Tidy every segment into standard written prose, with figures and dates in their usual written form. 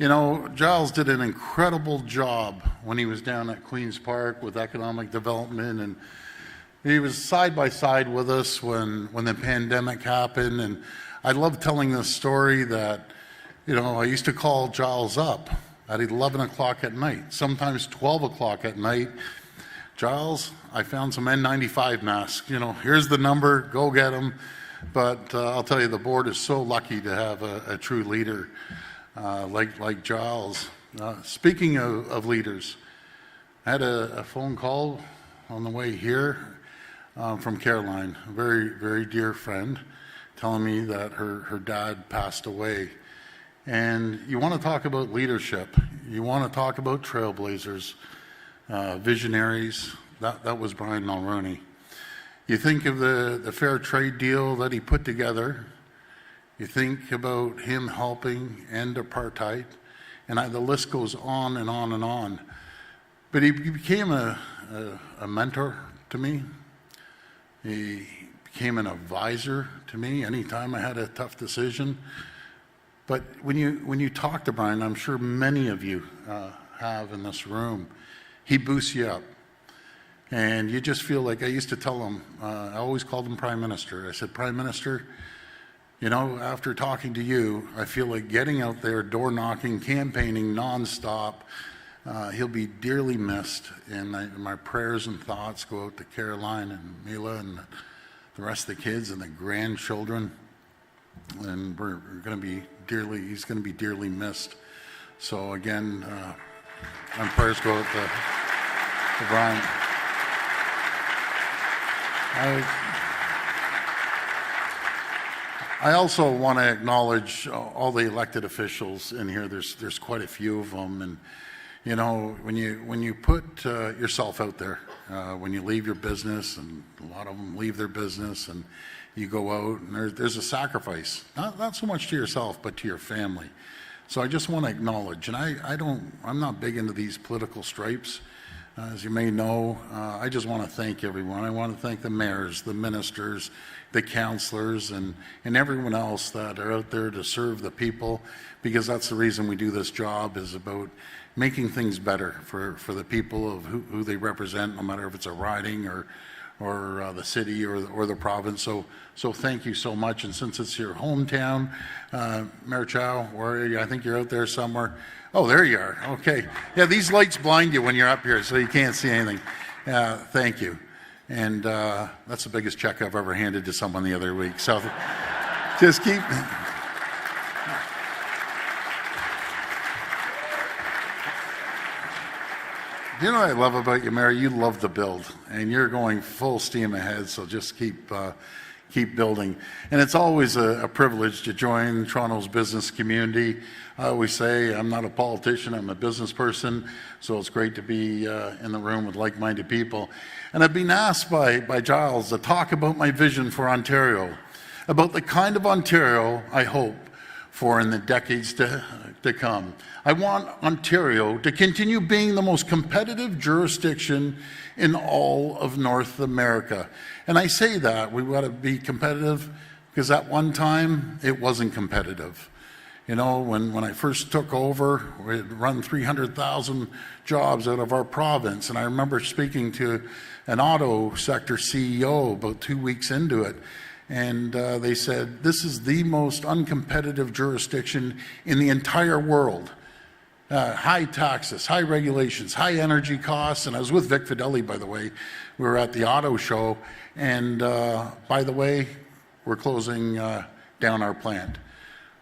You know, Giles did an incredible job when he was down at Queen's Park with economic development, and he was side by side with us when the pandemic happened. And I love telling this story that, you know, I used to call Giles up at 11 o'clock at night, sometimes 12 o'clock at night. Giles, I found some N95 masks. You know, here's the number, go get them. But I'll tell you, the board is so lucky to have a true leader like Giles. Speaking of leaders, I had a phone call on the way here from Caroline, a very, very dear friend, telling me that her dad passed away. And you want to talk about leadership. You want to talk about trailblazers, visionaries. That was Brian Mulroney. You think of the fair trade deal that he put together. You think about him helping end apartheid, and the list goes on and on and on. But he became a mentor to me. He became an advisor to me anytime I had a tough decision. But when you talk to Brian, I'm sure many of you have in this room, he boosts you up. And you just feel like, I used to tell him, I always called him Prime Minister. I said, Prime Minister, you know, after talking to you, I feel like getting out there, door knocking, campaigning nonstop. He'll be dearly missed. And my prayers and thoughts go out to Caroline and Mila and the rest of the kids and the grandchildren. And he's going to be dearly missed. So again, my prayers go out to Brian. I also want to acknowledge all the elected officials in here. There's quite a few of them, and you know, when you put yourself out there, when you leave your business, and a lot of them leave their business, and you go out, and there's a sacrifice, not so much to yourself, but to your family. So I just want to acknowledge, and I'm not big into these political stripes. As you may know, I just want to thank everyone. I want to thank the mayors, the ministers, the councillors, and everyone else that are out there to serve the people, because that's the reason we do this job, is about making things better for the people of who they represent, no matter if it's a riding or the city or the province. So thank you so much. And since it's your hometown, Mayor Chow, where are you? I think you're out there somewhere. Oh, there you are. Okay. Yeah, these lights blind you when you're up here, so you can't see anything. Thank you. And that's the biggest check I've ever handed to someone the other week. So just keep... You know what I love about you, Mary? You love to build, and you're going full steam ahead, so just keep building. And it's always a privilege to join Toronto's business community. I always say I'm not a politician, I'm a business person, so it's great to be in the room with like-minded people. And I've been asked by Giles to talk about my vision for Ontario, about the kind of Ontario I hope for in the decades to come. I want Ontario to continue being the most competitive jurisdiction in all of North America. And I say that we want to be competitive because at one time it wasn't competitive. You know, when I first took over, we had run 300,000 jobs out of our province. And I remember speaking to an auto sector CEO about 2 weeks into it. And they said, this is the most uncompetitive jurisdiction in the entire world. High taxes, high regulations, high energy costs. And I was with Vic Fideli, by the way. We were at the auto show. And by the way, we're closing down our plant.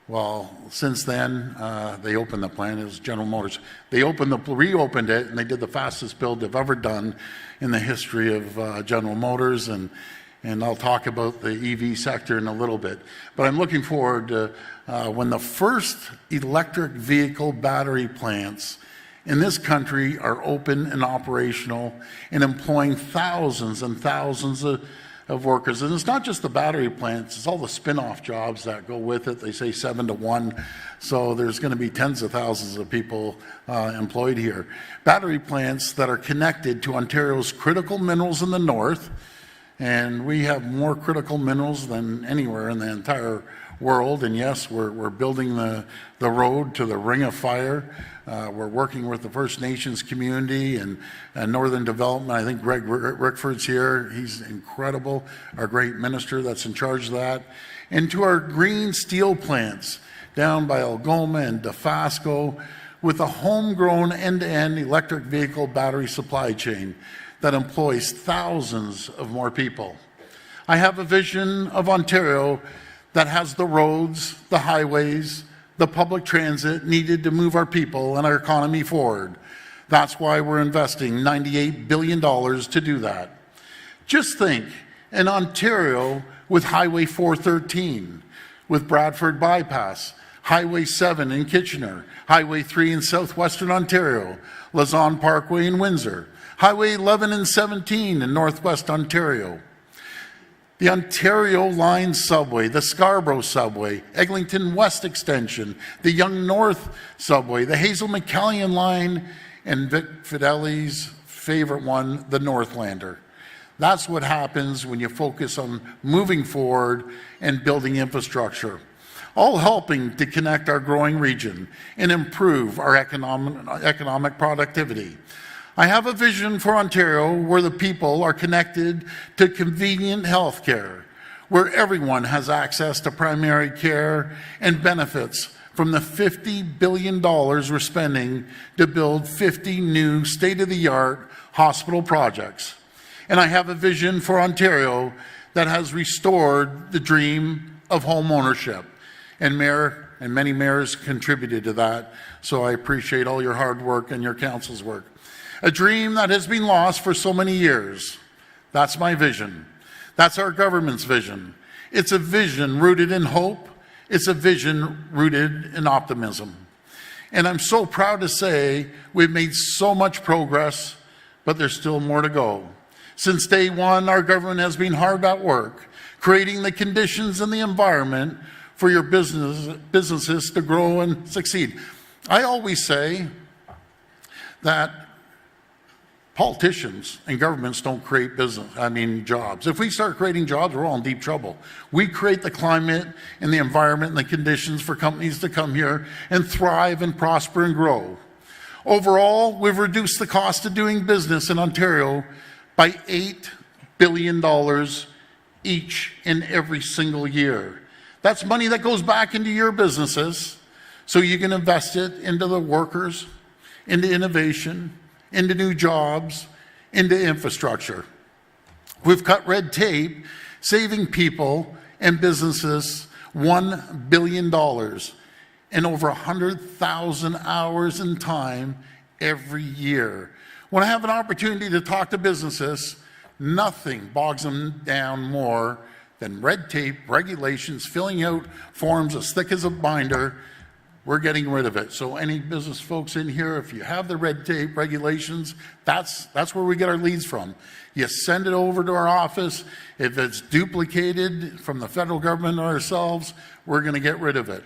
Well, since then, they opened the plant. It was General Motors. They reopened it, and they did the fastest build they've ever done in the history of General Motors. And I'll talk about the EV sector in a little bit. But I'm looking forward to when the first electric vehicle battery plants in this country are open and operational and employing thousands and thousands of workers. And it's not just the battery plants, it's all the spin-off jobs that go with it. They say 7 to 1. So there's going to be tens of thousands of people employed here. Battery plants that are connected to Ontario's critical minerals in the north. And we have more critical minerals than anywhere in the entire world. And yes, we're building the road to the Ring of Fire. We're working with the First Nations community and Northern Development. I think Greg Rickford's here. He's incredible, our great minister that's in charge of that. And to our green steel plants down by Algoma and Dofasco, with a homegrown end-to-end electric vehicle battery supply chain that employs thousands of more people. I have a vision of Ontario that has the roads, the highways, the public transit needed to move our people and our economy forward. That's why we're investing $98 billion to do that. Just think, in Ontario with Highway 413, with Bradford Bypass, Highway 7 in Kitchener, Highway 3 in southwestern Ontario, Lausanne Parkway in Windsor, Highway 11 and 17 in northwest Ontario, the Ontario Line Subway, the Scarborough Subway, Eglinton West Extension, the Yonge North Subway, the Hazel McCallion Line, and Vic Fideli's favorite one, the Northlander. That's what happens when you focus on moving forward and building infrastructure, all helping to connect our growing region and improve our economic productivity. I have a vision for Ontario where the people are connected to convenient health care, where everyone has access to primary care and benefits from the $50 billion we're spending to build 50 new state-of-the-art hospital projects. And I have a vision for Ontario that has restored the dream of home ownership. And Mayor and many mayors contributed to that, so I appreciate all your hard work and your council's work. A dream that has been lost for so many years. That's my vision. That's our government's vision. It's a vision rooted in hope. It's a vision rooted in optimism. And I'm so proud to say we've made so much progress, but there's still more to go. Since day one, our government has been hard at work, creating the conditions and the environment for your businesses to grow and succeed. I always say that politicians and governments don't create jobs. If we start creating jobs, we're all in deep trouble. We create the climate and the environment and the conditions for companies to come here and thrive and prosper and grow. Overall, we've reduced the cost of doing business in Ontario by $8 billion each and every single year. That's money that goes back into your businesses so you can invest it into the workers, into innovation, into new jobs, into infrastructure. We've cut red tape, saving people and businesses $1 billion and over 100,000 hours in time every year. When I have an opportunity to talk to businesses, nothing bogs them down more than red tape, regulations, filling out forms as thick as a binder. We're getting rid of it. So any business folks in here, if you have the red tape regulations, that's where we get our leads from. You send it over to our office. If it's duplicated from the federal government or ourselves, we're going to get rid of it.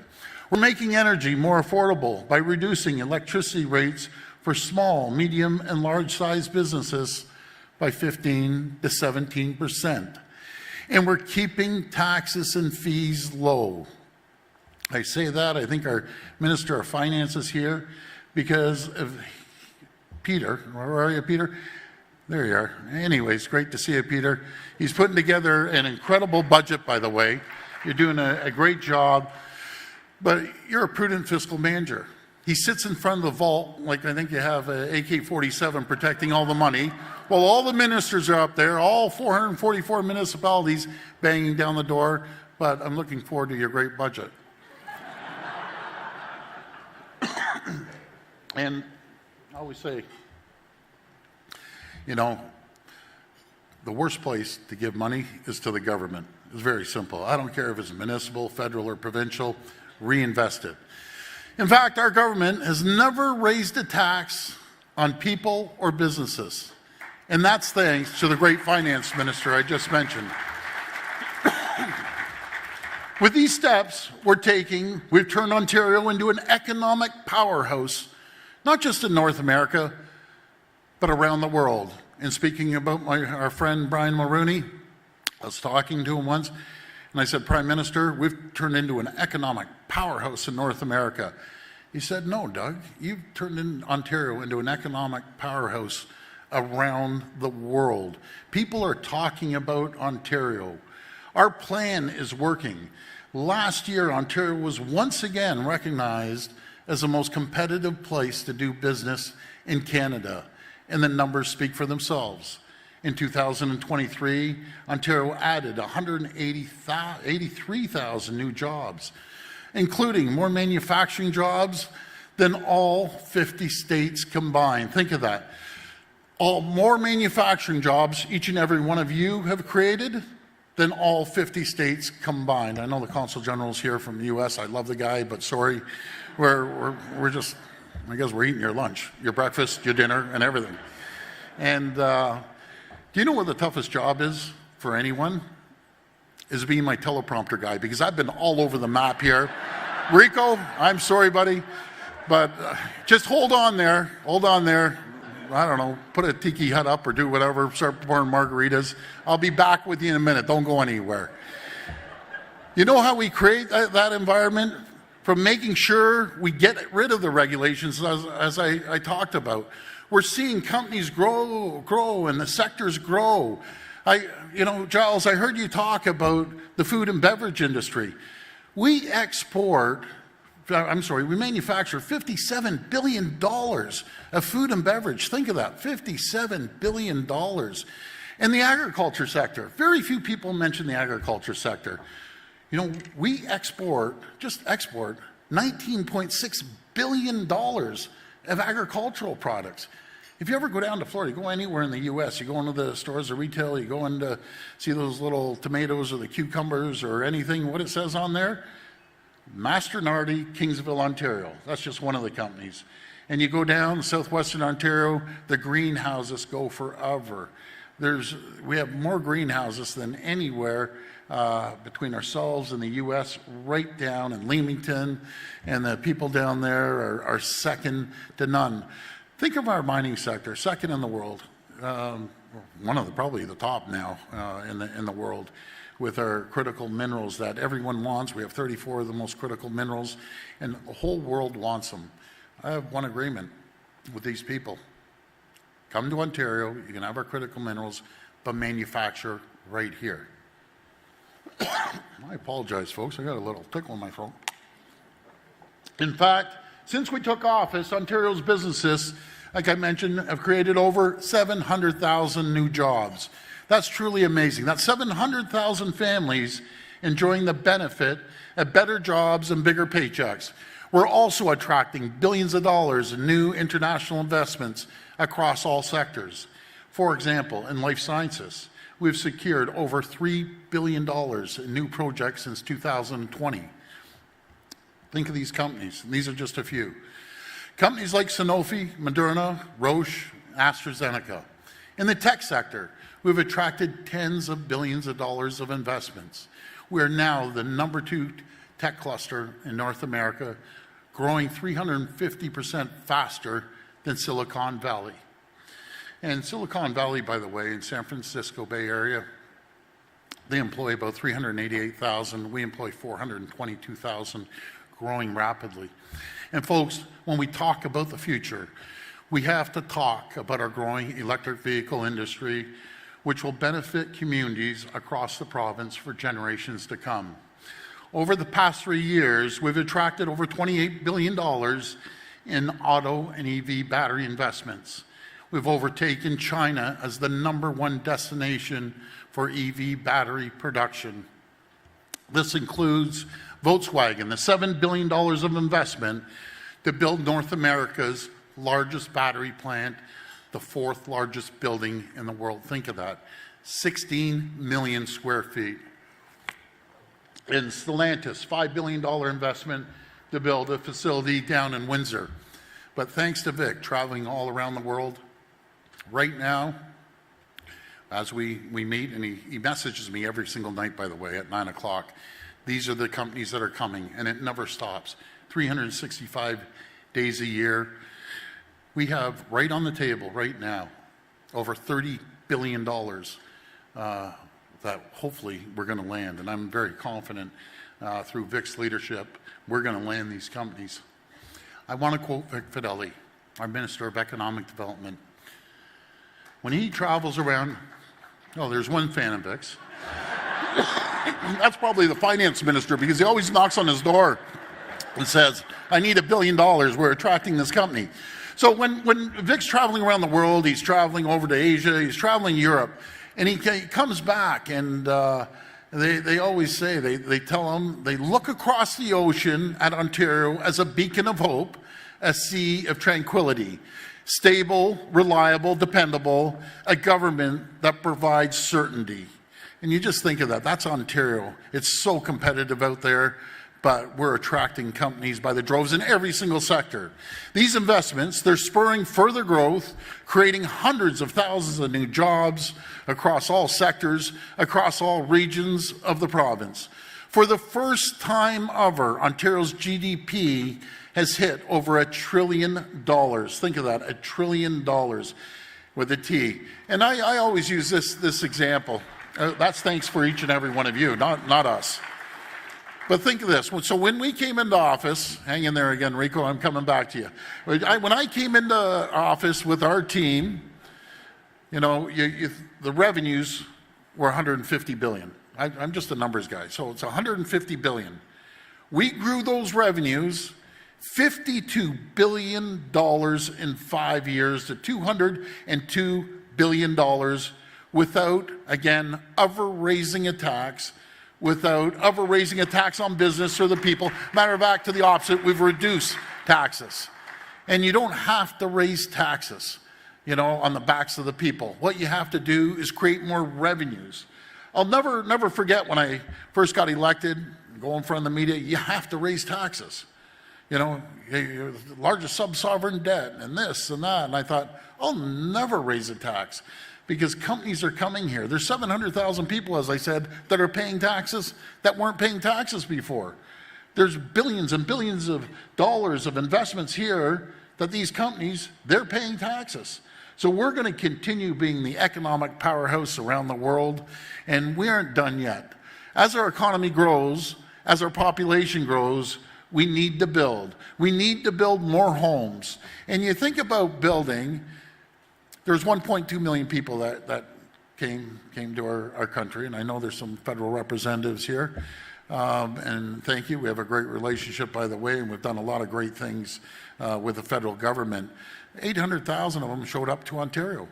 We're making energy more affordable by reducing electricity rates for small, medium, and large-sized businesses by 15 to 17%. And we're keeping taxes and fees low. I say that, I think our Minister of Finance is here because of Peter. Where are you, Peter? There you are. Anyways, great to see you, Peter. He's putting together an incredible budget, by the way. You're doing a great job, but you're a prudent fiscal manager. He sits in front of the vault, like I think you have an AK-47 protecting all the money, while all the ministers are up there, all 444 municipalities banging down the door, but I'm looking forward to your great budget. And I always say, the worst place to give money is to the government. It's very simple. I don't care if it's municipal, federal, or provincial, reinvest it. In fact, our government has never raised a tax on people or businesses. And that's thanks to the great finance minister I just mentioned. With these steps we're taking, we've turned Ontario into an economic powerhouse, not just in North America, but around the world. And speaking about our friend Brian Mulroney, I was talking to him once, And I said, Prime Minister, we've turned into an economic powerhouse in North America. He said, no, Doug, you've turned Ontario into an economic powerhouse around the world. People are talking about Ontario. Our plan is working. Last year, Ontario was once again recognized as the most competitive place to do business in Canada, and the numbers speak for themselves. In 2023, Ontario added 183,000 new jobs, including more manufacturing jobs than all 50 states combined. Think of that. More manufacturing jobs each and every one of you have created than all 50 states combined. I know the Consul General's here from the US. I love the guy, but sorry, we're just, I guess we're eating your lunch, your breakfast, your dinner, and everything. And do you know what the toughest job is for anyone? Is being my teleprompter guy, because I've been all over the map here. Rico, I'm sorry, buddy, but just hold on there. I don't know, put a tiki hut up or do whatever, start pouring margaritas. I'll be back with you in a minute. Don't go anywhere. You know how we create that environment? From making sure we get rid of the regulations, as I talked about. We're seeing companies grow, and the sectors grow. Giles, I heard you talk about the food and beverage industry. We manufacture $57 billion of food and beverage. Think of that, $57 billion. And the agriculture sector, very few people mention the agriculture sector. We export $19.6 billion of agricultural products. If you ever go down to Florida, you go anywhere in the U.S., you go into the stores or retail, you go in to see those little tomatoes or the cucumbers or anything, what it says on there? Masternardi, Kingsville, Ontario. That's just one of the companies. And you go down southwestern Ontario, the greenhouses go forever. We have more greenhouses than anywhere between ourselves and the U.S., right down in Leamington, and the people down there are second to none. Think of our mining sector, second in the world, probably the top now in the world, with our critical minerals that everyone wants. We have 34 of the most critical minerals, and the whole world wants them. I have one agreement with these people. Come to Ontario, you can have our critical minerals, but manufacture right here. I apologize, folks. I got a little tickle in my throat. In fact, since we took office, Ontario's businesses, like I mentioned, have created over 700,000 new jobs. That's truly amazing. That's 700,000 families enjoying the benefit of better jobs and bigger paychecks. We're also attracting billions of dollars in new international investments across all sectors. For example, in life sciences, we've secured over $3 billion in new projects since 2020. Think of these companies. These are just a few. Companies like Sanofi, Moderna, Roche, AstraZeneca. In the tech sector, we've attracted tens of billions of dollars of investments. We are now the number 2 tech cluster in North America, growing 350% faster than Silicon Valley. And Silicon Valley, by the way, in San Francisco Bay Area, they employ about 388,000. We employ 422,000, growing rapidly. And folks, when we talk about the future, we have to talk about our growing electric vehicle industry, which will benefit communities across the province for generations to come. Over the past 3 years, we've attracted over $28 billion in auto and EV battery investments. We've overtaken China as the #1 destination for EV battery production. This includes Volkswagen, the $7 billion of investment to build North America's largest battery plant, the 4th largest building in the world. Think of that, 16 million square feet. In Stellantis, $5 billion investment to build a facility down in Windsor. But thanks to Vic, traveling all around the world, right now, as we meet, and he messages me every single night, by the way, at 9 o'clock, these are the companies that are coming, and it never stops. 365 days a year. We have right on the table right now over $30 billion that hopefully we're going to land. And I'm very confident through Vic's leadership, we're going to land these companies. I want to quote Vic Fideli, our Minister of Economic Development. When he travels around, oh, there's one fan of Vic's. That's probably the finance minister, because he always knocks on his door and says, I need $1 billion, we're attracting this company. So when Vic's traveling around the world, he's traveling over to Asia, he's traveling Europe, and he comes back, and they always say, they tell him, they look across the ocean at Ontario as a beacon of hope, a sea of tranquility, stable, reliable, dependable, a government that provides certainty. And you just think of that, that's Ontario. It's so competitive out there, but we're attracting companies by the droves in every single sector. These investments, they're spurring further growth, creating hundreds of thousands of new jobs across all sectors, across all regions of the province. For the first time ever, Ontario's GDP has hit over $1 trillion. Think of that, $1 trillion with a T. And I always use this example. That's thanks for each and every one of you, not us. But think of this. So when we came into office, hang in there again, Rico, I'm coming back to you. When I came into office with our team, you know, the revenues were $150 billion. I'm just a numbers guy, so it's $150 billion. We grew those revenues $52 billion in 5 years to $202 billion without, again, ever raising a tax, without ever raising a tax on business or the people. Matter of fact, to the opposite, we've reduced taxes. And you don't have to raise taxes, you know, on the backs of the people. What you have to do is create more revenues. I'll never forget when I first got elected, go in front of the media, you have to raise taxes. You know, you're the largest sub-sovereign debt and this and that. And I thought, I'll never raise a tax because companies are coming here. There's 700,000 people, as I said, that are paying taxes that weren't paying taxes before. There's billions and billions of dollars of investments here that these companies, they're paying taxes. So we're going to continue being the economic powerhouse around the world, and we aren't done yet. As our economy grows, as our population grows, we need to build. We need to build more homes. And you think about building, there's 1.2 million people that came to our country, and I know there's some federal representatives here. And thank you. We have a great relationship, by the way, and we've done a lot of great things with the federal government. 800,000 of them showed up to Ontario.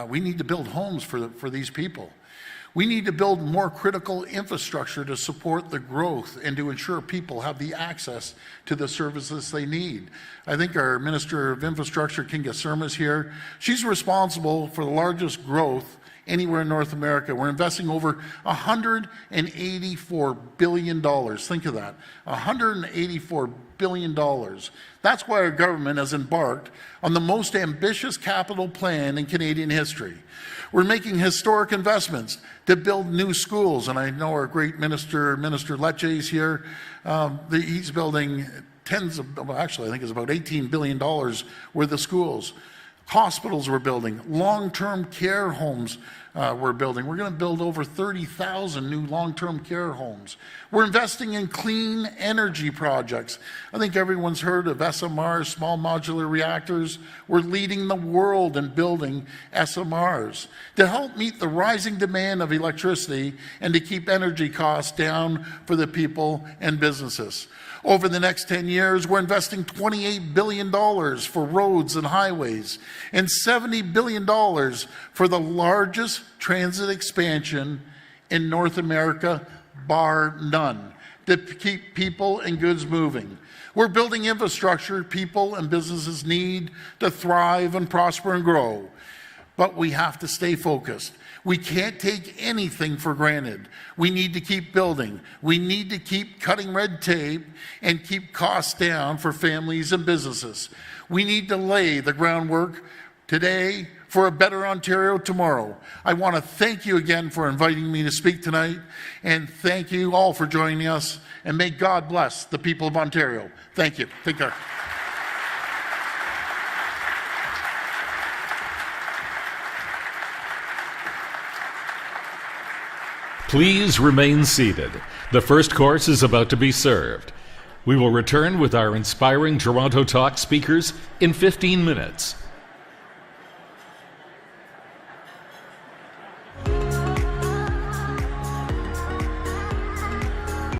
We need to build homes for these people. We need to build more critical infrastructure to support the growth and to ensure people have the access to the services they need. I think our Minister of Infrastructure, Kinga Surma's here. She's responsible for the largest growth anywhere in North America. We're investing over $184 billion. Think of that, $184 billion. That's why our government has embarked on the most ambitious capital plan in Canadian history. We're making historic investments to build new schools, and I know our great Minister Lecce is here. He's building actually I think it's about $18 billion worth of schools. Hospitals we're building, long-term care homes we're building. We're going to build over 30,000 new long-term care homes. We're investing in clean energy projects. I think everyone's heard of SMRs, small modular reactors. We're leading the world in building SMRs to help meet the rising demand of electricity and to keep energy costs down for the people and businesses. Over the next 10 years, we're investing $28 billion for roads and highways and $70 billion for the largest transit expansion in North America, bar none, to keep people and goods moving. We're building infrastructure people and businesses need to thrive and prosper and grow. But we have to stay focused. We can't take anything for granted. We need to keep building. We need to keep cutting red tape and keep costs down for families and businesses. We need to lay the groundwork today for a better Ontario tomorrow. I want to thank you again for inviting me to speak tonight, and thank you all for joining us, and may God bless the people of Ontario. Thank you. Take care. Please remain seated. The first course is about to be served. We will return with our inspiring Toronto Talk speakers in 15 minutes.